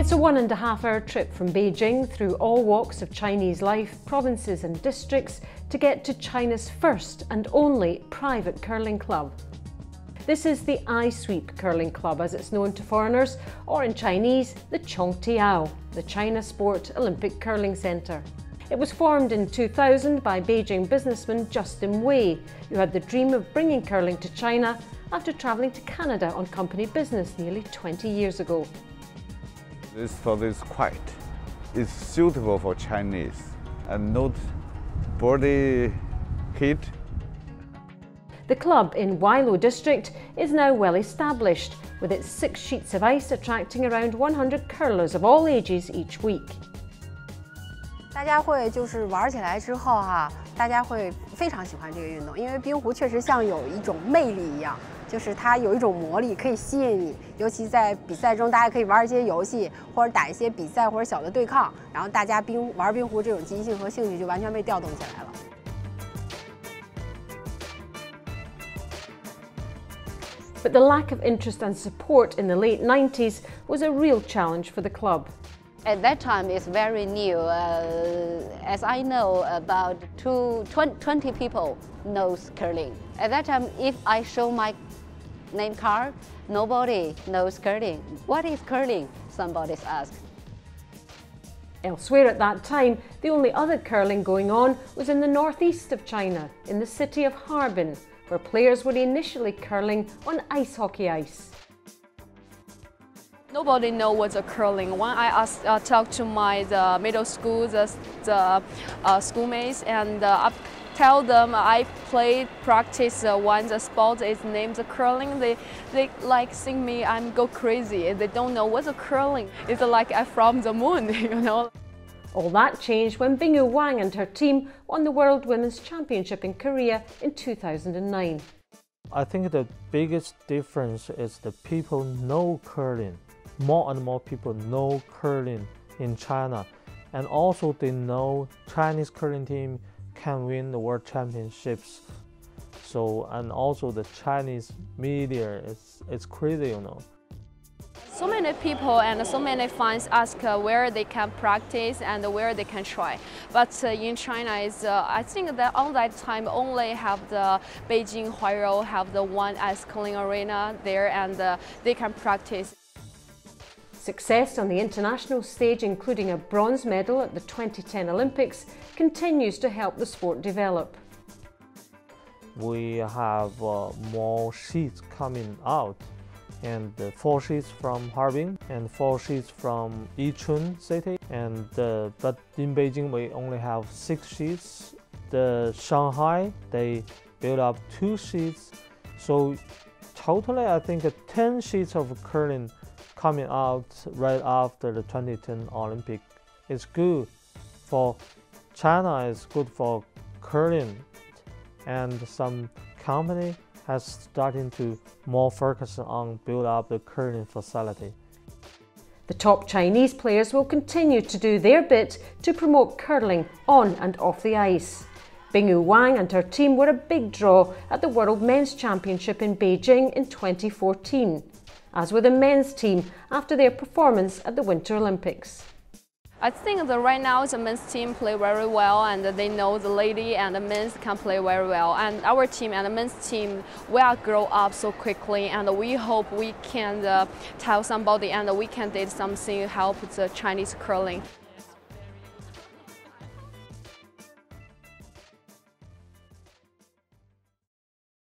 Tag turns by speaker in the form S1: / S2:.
S1: It's a 1.5-hour trip from Beijing through all walks of Chinese life, provinces and districts to get to China's first and only private curling club. This is the I Sweep Curling Club, as it's known to foreigners, or in Chinese, the Chongtiao, the China Sport Olympic Curling Centre. It was formed in 2000 by Beijing businessman Justin Wei, who had the dream of bringing curling to China after travelling to Canada on company business nearly 20 years ago.
S2: This sport is quiet. It's suitable for Chinese and not body heat.
S1: The club in Weilo district is now well established, with its 6 sheets of ice attracting around 100 curlers of all ages each week.
S3: 大家会就是玩起来之后大家会非常喜欢这个运动，因为冰壶确实像有一种魅力一样，就是它有一种魔力可以吸引你，尤其在比赛中，大家可以玩一些游戏，或者打一些比赛或者小的对抗，然后大家玩冰壶这种积极性和兴趣就完全被调动起来了。
S1: But the lack of interest and support in the late 90s was a real challenge for the club.
S4: At that time, it's very new. As I know, about 20 people knows curling. At that time, if I show my name card, nobody knows curling. What is curling? Somebody's asked.
S1: Elsewhere at that time, the only other curling going on was in the northeast of China, in the city of Harbin, where players were initially curling on ice hockey ice.
S5: Nobody knows what's a curling. When I talk to my middle school, schoolmates, and I tell them I practice one the sport is named the curling. They like think me I'm go crazy. They don't know what's a curling. It's like I'm from the moon, you know.
S1: All that changed when Bingyu Wang and her team won the World Women's Championship in Korea in 2009.
S6: I think the biggest difference is the people know curling. More and more people know curling in China, and also they know Chinese curling team can win the World Championships. So, and also the Chinese media is crazy, you know.
S5: So many people and so many fans ask where they can practice and where they can try. But in China, I think that all that time only have the Beijing Huairou have the one ice curling arena there, and they can practice.
S1: Success on the international stage, including a bronze medal at the 2010 Olympics, continues to help the sport develop.
S6: We have more sheets coming out, and 4 sheets from Harbin and 4 sheets from Yichun city, and but in Beijing we only have 6 sheets. The Shanghai, they built up 2 sheets, so totally I think 10 sheets of curling coming out right after the 2010 Olympic. It's good for China, it's good for curling, and some company has starting to more focus on build up the curling facility.
S1: The top Chinese players will continue to do their bit to promote curling on and off the ice. Bingyu Wang and her team were a big draw at the World Men's Championship in Beijing in 2014, as were the men's team after their performance at the Winter Olympics.
S5: I think that right now the men's team play very well, and they know the lady and the men's can play very well. And our team and the men's team will grow up so quickly, and we hope we can tell somebody and we can do something help the Chinese curling.